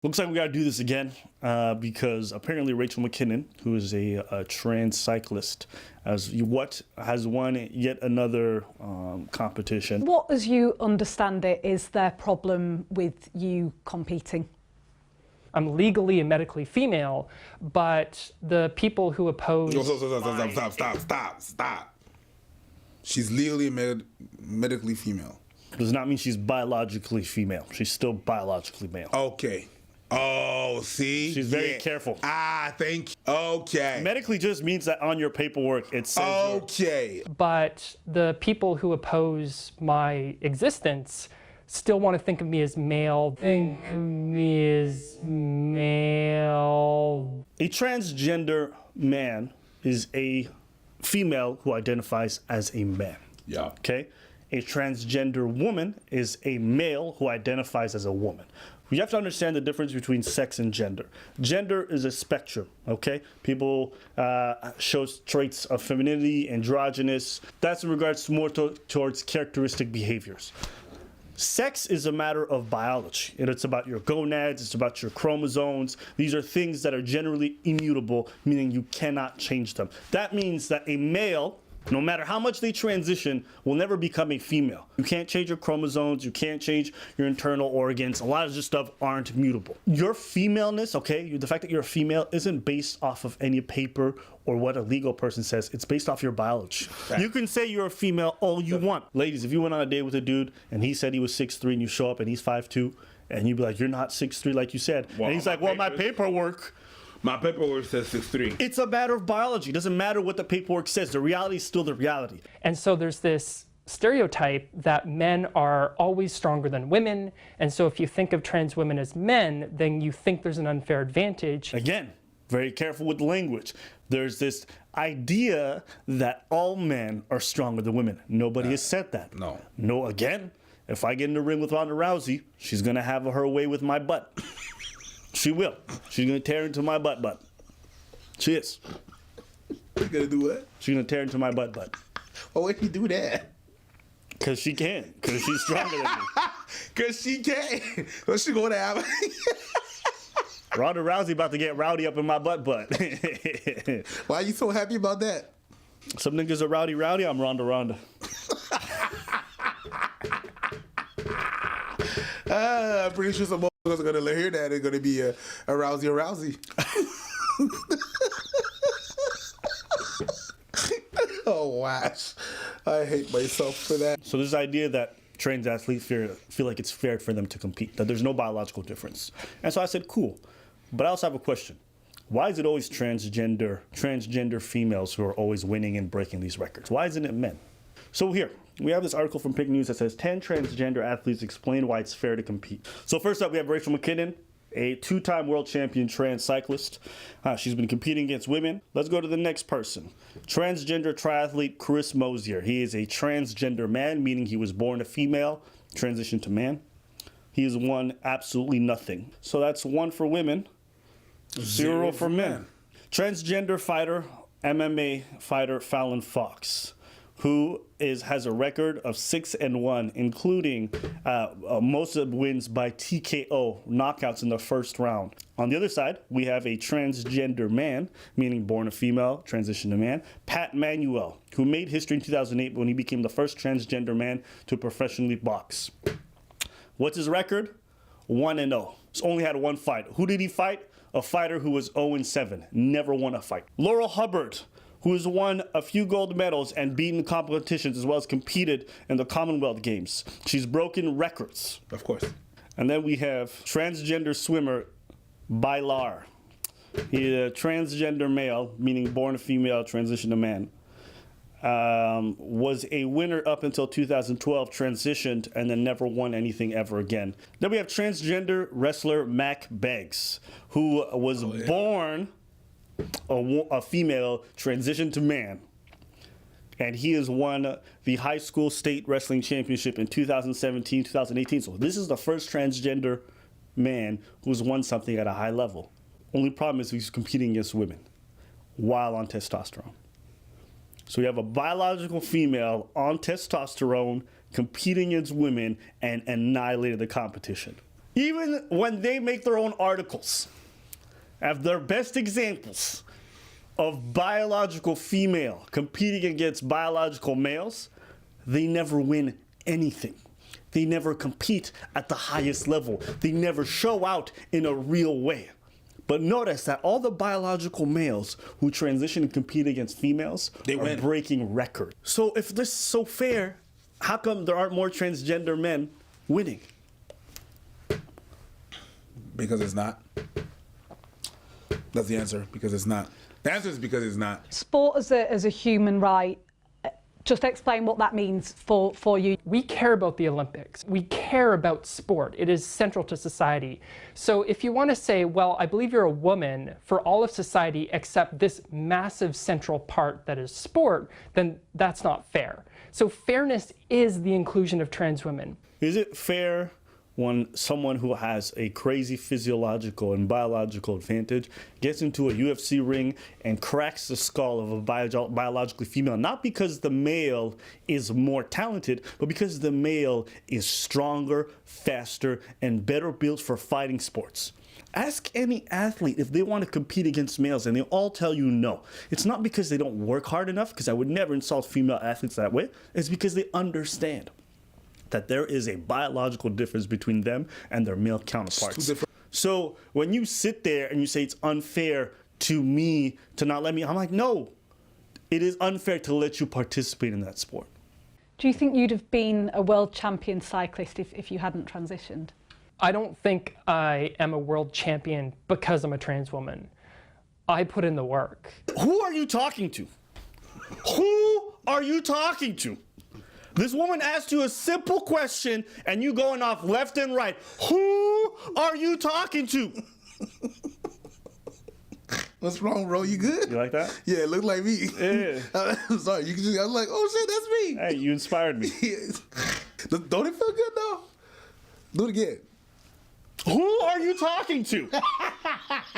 Looks like we got to do this again because apparently Rachel Mckinnon, who is a trans cyclist, has won yet another competition. What, as you understand it, is their problem with you competing? I'm legally and medically female, but the people who oppose... Stop. She's legally and medically female. Does not mean she's biologically female. She's still biologically male. Okay. Oh, see? She's very careful. Thank you. Okay. Medically just means that on your paperwork it says... Okay. But the people who oppose my existence still want to think of me as male. Think of me as male. A transgender man is a female who identifies as a man. Yeah. Okay? A transgender woman is a male who identifies as a woman. You have to understand the difference between sex and gender. Gender is a spectrum, okay? People show traits of femininity, androgynous. That's in regards more towards characteristic behaviors. Sex is a matter of biology, and it's about your gonads, it's about your chromosomes. These are things that are generally immutable, meaning you cannot change them. That means that a male, no matter how much they transition, will never become a female. You can't change your chromosomes, you can't change your internal organs. A lot of this stuff aren't mutable. Your femaleness, okay, the fact that you're a female isn't based off of any paper or what a legal person says. It's based off your biology. Right. You can say you're a female all you want. Ladies, if you went on a date with a dude and he said he was 6'3" and you show up and he's 5'2", and you'd be like, you're not 6'3" like you said. Well, and he's like, well, my paperwork... My paperwork says 6'3". It's a matter of biology. It doesn't matter what the paperwork says. The reality is still the reality. And so there's this stereotype that men are always stronger than women. And so if you think of trans women as men, then you think there's an unfair advantage. Again, very careful with the language. There's this idea that all men are stronger than women. Nobody has said that. No, again, if I get in the ring with Ronda Rousey, she's going to have her way with my butt. She will. She's going to tear into my butt. She is. She's going to do what? She's going to tear into my butt. Oh, why did you do that? Because she can. Because she's stronger than me. Because she can. What's she going to have? Ronda Rousey about to get rowdy up in my butt. Why are you so happy about that? Some niggas are rowdy. I'm Ronda. I'm pretty sure some motherfuckers are going to hear that. It's going to be a Rousey. Oh, wash. I hate myself for that. So this idea that trans athletes feel like it's fair for them to compete, that there's no biological difference. And so I said, cool. But I also have a question. Why is it always transgender females who are always winning and breaking these records? Why isn't it men? So here, we have this article from Pink News that says 10 transgender athletes explain why it's fair to compete. So first up, we have Rachel Mckinnon, a two-time world champion trans cyclist. She's been competing against women. Let's go to the next person. Transgender triathlete Chris Mosier. He is a transgender man, meaning he was born a female, transitioned to man. He has won absolutely nothing. So that's 1 for women, 0 for men. Transgender fighter, MMA fighter Fallon Fox, who has a record of 6-1, including most of the wins by TKO, knockouts in the first round. On the other side, we have a transgender man, meaning born a female, transitioned to man, Pat Manuel, who made history in 2008 when he became the first transgender man to professionally box. What's his record? 1-0. He's only had one fight. Who did he fight? A fighter who was 0-7, never won a fight. Laurel Hubbard, who has won a few gold medals and beaten competitions as well as competed in the Commonwealth Games. She's broken records. Of course. And then we have transgender swimmer Bailar. He's a transgender male, meaning born a female, transitioned to man. Was a winner up until 2012, transitioned, and then never won anything ever again. Then we have transgender wrestler Mac Beggs, who was born a female, transitioned to man, and he has won the high school state wrestling championship in 2017, 2018. So this is the first transgender man who's won something at a high level. Only problem is he's competing against women while on testosterone. So you have a biological female on testosterone competing against women and annihilated the competition. Even when they make their own articles, have their best examples of biological female competing against biological males, they never win anything. They never compete at the highest level. They never show out in a real way. But notice that all the biological males who transition and compete against females are win. breaking records. So if this is so fair, how come there aren't more transgender men winning? Because it's not. That's the answer. Because it's not. The answer is because it's not. Sport as a human right, just explain what that means for you. We care about the Olympics. We care about sport. It is central to society. So if you want to say, well, I believe you're a woman for all of society except this massive central part that is sport, then that's not fair. So fairness is the inclusion of trans women. Is it fair when someone who has a crazy physiological and biological advantage gets into a UFC ring and cracks the skull of a biologically female, not because the male is more talented, but because the male is stronger, faster, and better built for fighting sports? Ask any athlete if they want to compete against males, and they'll all tell you no. It's not because they don't work hard enough, because I would never insult female athletes that way. It's because they understand that there is a biological difference between them and their male counterparts. So when you sit there and you say it's unfair to me to not let me, I'm like, no, it is unfair to let you participate in that sport. Do you think you'd have been a world champion cyclist if you hadn't transitioned? I don't think I am a world champion because I'm a trans woman. I put in the work. Who are you talking to? Who are you talking to? This woman asked you a simple question and you going off left and right. Who are you talking to? What's wrong, bro? You good? You like that? Yeah, it looked like me. Yeah. I'm sorry. I was like, oh shit, that's me. Hey, you inspired me. Don't it feel good though? Do it again. Who are you talking to?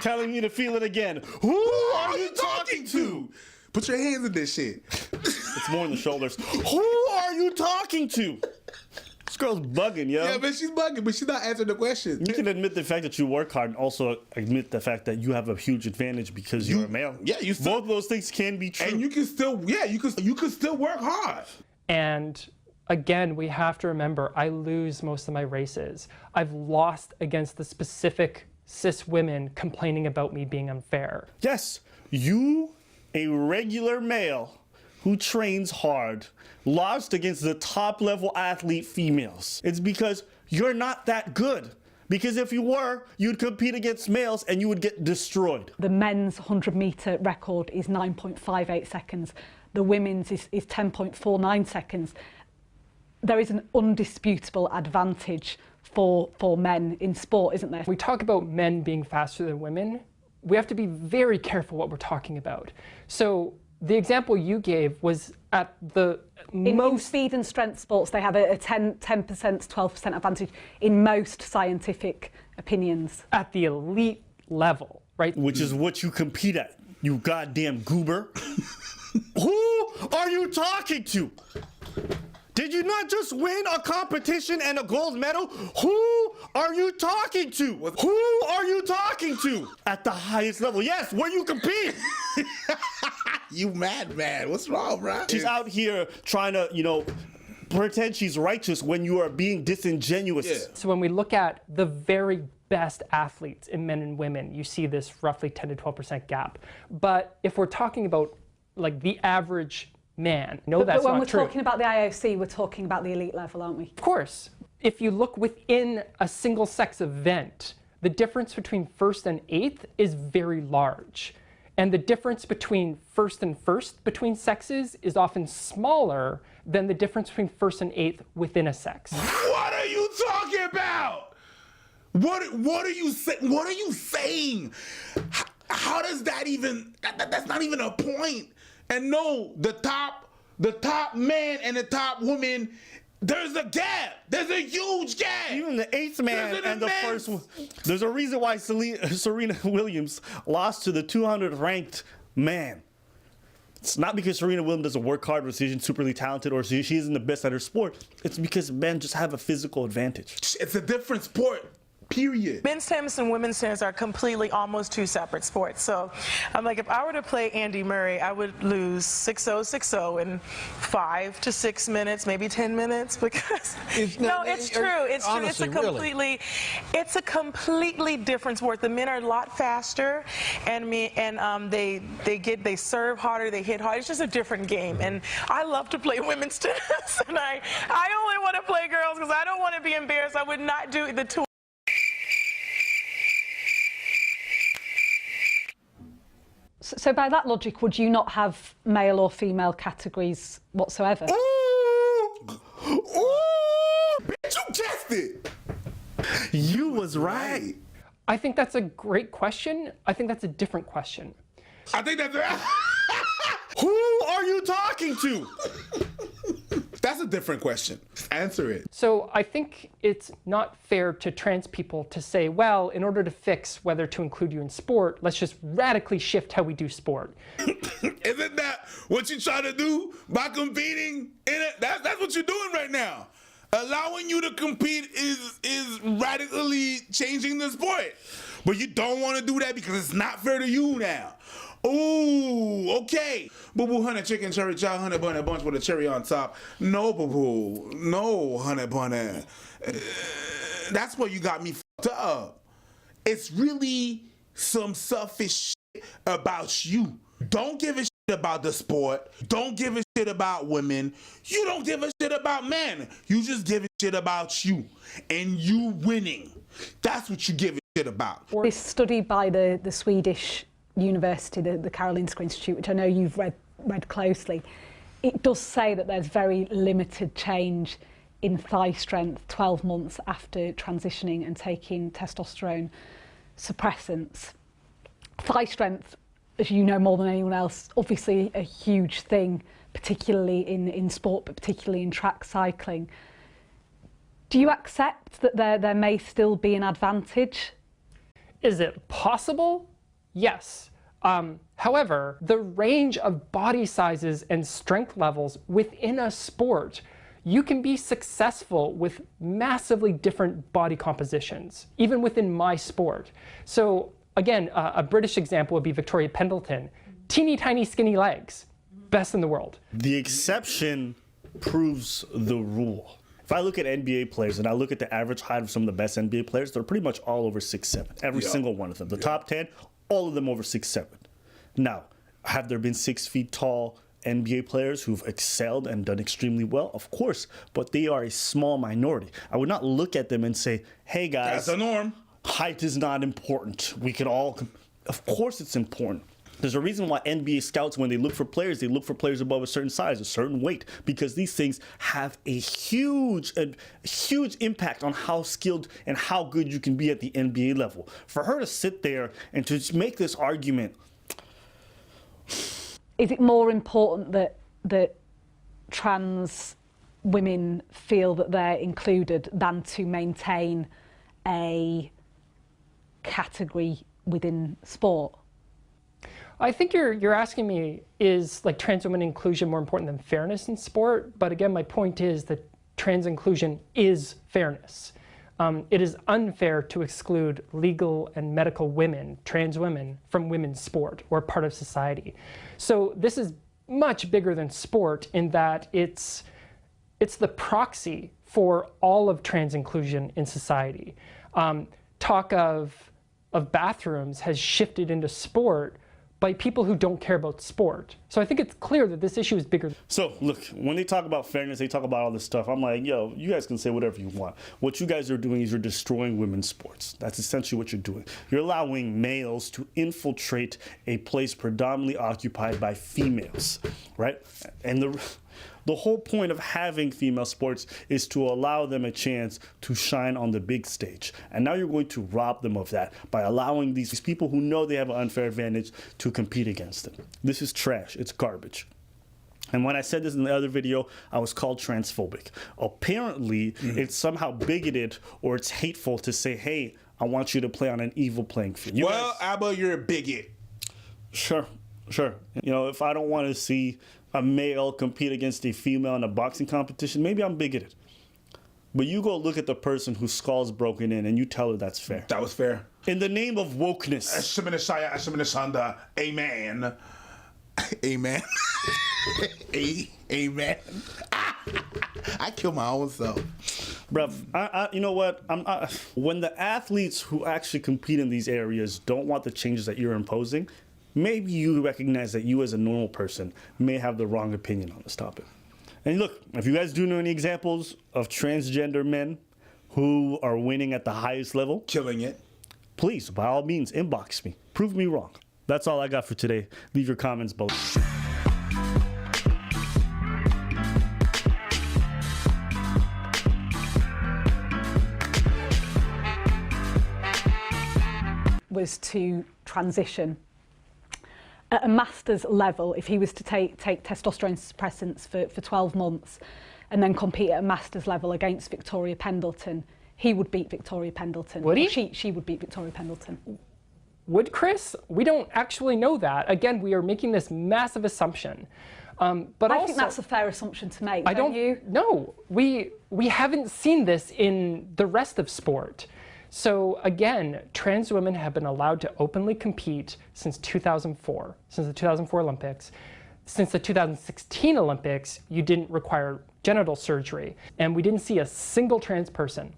Telling me to feel it again. Who are you talking to? Put your hands in this shit. It's more in the shoulders. Who are you talking to? This girl's bugging, yo. Yeah, man, she's bugging, but she's not answering the question. You can admit the fact that you work hard and also admit the fact that you have a huge advantage because you're a male. Yeah, you still, both of those things can be true. and you can still, yeah, you can still work hard. And again, we have to remember, I lose most of my races. I've lost against the specific cis women complaining about me being unfair. Yes, you, a regular male who trains hard, lost against the top level athlete females. It's because you're not that good. Because if you were, you'd compete against males and you would get destroyed. The men's 100-metre record is 9.58 seconds. The women's is 10.49 seconds. There is an undisputable advantage for men in sport, isn't there? We talk about men being faster than women. We have to be very careful what we're talking about. So the example you gave was at the In speed and strength sports, they have a 10%, 12% advantage in most scientific opinions. At the elite level, right? Which is what you compete at, you goddamn goober. Who are you talking to? Did you not just win a competition and a gold medal? Who are you talking to? Who are you talking to? At the highest level. Yes, where you compete. You mad, man. What's wrong, bro? She's out here trying to, pretend she's righteous when you are being disingenuous. Yeah. So when we look at the very best athletes in men and women, you see this roughly 10 to 12% gap. But if we're talking about like the average man, that's not true. But when we're talking about the IOC, we're talking about the elite level, aren't we? Of course. If you look within a single sex event, the difference between first and eighth is very large. And the difference between first and first between sexes is often smaller than the difference between first and eighth within a sex. What are you talking about? What are you saying? How does that even? That's not even a point. And no, the top man and the top woman, there's a gap. There's a huge gap. Even the eighth man and the first one. There's a reason why Serena Williams lost to the 200th ranked man. It's not because Serena Williams doesn't work hard or she's superly talented or she isn't the best at her sport. It's because men just have a physical advantage. It's a different sport. Period. Men's tennis and women's tennis are completely almost two separate sports. So I'm like, if I were to play Andy Murray, I would lose 6-0, 6-0 in 5 to 6 minutes, maybe 10 minutes, because it's true. It's true. It's a completely different sport. The men are a lot faster, and they serve harder, they hit harder. It's just a different game, and I love to play women's tennis, and I only want to play girls because I don't want to be embarrassed. I would not do the tour. So by that logic, would you not have male or female categories whatsoever? Ooh, bitch, you guessed it. You was right. I think that's a great question. I think that's a different question. I think that's Who are you talking to? That's a different question. Answer it. So I think it's not fair to trans people to say, well, in order to fix whether to include you in sport, let's just radically shift how we do sport. Isn't that what you try to do by competing in it? That's what you're doing right now. Allowing you to compete is radically changing the sport. But you don't want to do that because it's not fair to you now. Ooh, okay. Boo-boo, honey, chicken, cherry, chow, honey, bunny, bunch with a cherry on top. No, boo-boo. No, honey, bunny. That's where you got me fucked up. It's really some selfish shit about you. Don't give a shit about the sport. Don't give a shit about women. You don't give a shit about men. You just give a shit about you. And you winning. That's what you give a shit about. This study by the Swedish university, the Karolinska Institute, which I know you've read closely, it does say that there's very limited change in thigh strength 12 months after transitioning and taking testosterone suppressants. Thigh strength, as you know more than anyone else, obviously a huge thing, particularly in sport, but particularly in track cycling. Do you accept that there may still be an advantage? Is it possible? Yes. However, the range of body sizes and strength levels within a sport, you can be successful with massively different body compositions, even within my sport. So again, a British example would be Victoria Pendleton. Teeny tiny skinny legs, best in the world. The exception proves the rule. If I look at NBA players and I look at the average height of some of the best NBA players, they're pretty much all over 6'7". Every single one of them. The top 10, all of them over 6'7". Now, have there been 6 feet tall NBA players who've excelled and done extremely well? Of course, but they are a small minority. I would not look at them and say, hey guys, that's the norm. Height is not important. We can all, of course it's important. There's a reason why NBA scouts, when they look for players above a certain size, a certain weight, because these things have a huge impact on how skilled and how good you can be at the NBA level. For her to sit there and to make this argument. Is it more important that trans women feel that they're included than to maintain a category within sport? I think you're asking me, is like trans women inclusion more important than fairness in sport? But again, my point is that trans inclusion is fairness. It is unfair to exclude legal and medical women, trans women, from women's sport or part of society. So this is much bigger than sport in that it's the proxy for all of trans inclusion in society. Talk of bathrooms has shifted into sport by people who don't care about sport. So I think it's clear that this issue is bigger. So look, when they talk about fairness, they talk about all this stuff. I'm like, yo, you guys can say whatever you want. What you guys are doing is you're destroying women's sports. That's essentially what you're doing. You're allowing males to infiltrate a place predominantly occupied by females, right? And the whole point of having female sports is to allow them a chance to shine on the big stage. And now you're going to rob them of that by allowing these people who know they have an unfair advantage to compete against them. This is trash. It's garbage. And when I said this in the other video, I was called transphobic. Apparently, it's somehow bigoted or it's hateful to say, hey, I want you to play on an evil playing field. Well, Abba, you're a bigot. Sure. You know, if I don't want to see a male compete against a female in a boxing competition, maybe I'm bigoted. But you go look at the person whose skull's broken in and you tell her that's fair. That was fair. In the name of wokeness. Amen. Amen. Amen. I kill my own self. Bruv, you know what? When the athletes who actually compete in these areas don't want the changes that you're imposing, maybe you recognize that you as a normal person may have the wrong opinion on this topic. And look, if you guys do know any examples of transgender men who are winning at the highest level, Killing it. please, by all means, inbox me. Prove me wrong. That's all I got for today. Leave your comments below. Was to transition at a master's level. If he was to take testosterone suppressants for 12 months and then compete at a master's level against Victoria Pendleton, he would beat Victoria Pendleton. Would he? She would beat Victoria Pendleton. Would Chris? We don't actually know that. Again, we are making this massive assumption. But I also, think that's a fair assumption to make. I don't. You? No, we haven't seen this in the rest of sport. So again, trans women have been allowed to openly compete since 2004, since the 2004 Olympics. Since the 2016 Olympics, you didn't require genital surgery, and we didn't see a single trans person.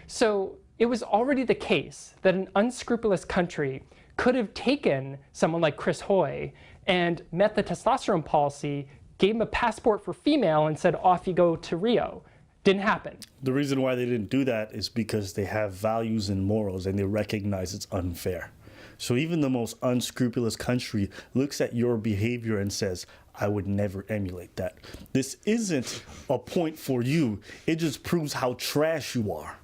So it was already the case that an unscrupulous country could have taken someone like Chris Hoy and met the testosterone policy, gave him a passport for female, and said, off you go to Rio. Didn't happen. The reason why they didn't do that is because they have values and morals and they recognize it's unfair. So even the most unscrupulous country looks at your behavior and says, I would never emulate that. This isn't a point for you. It just proves how trash you are.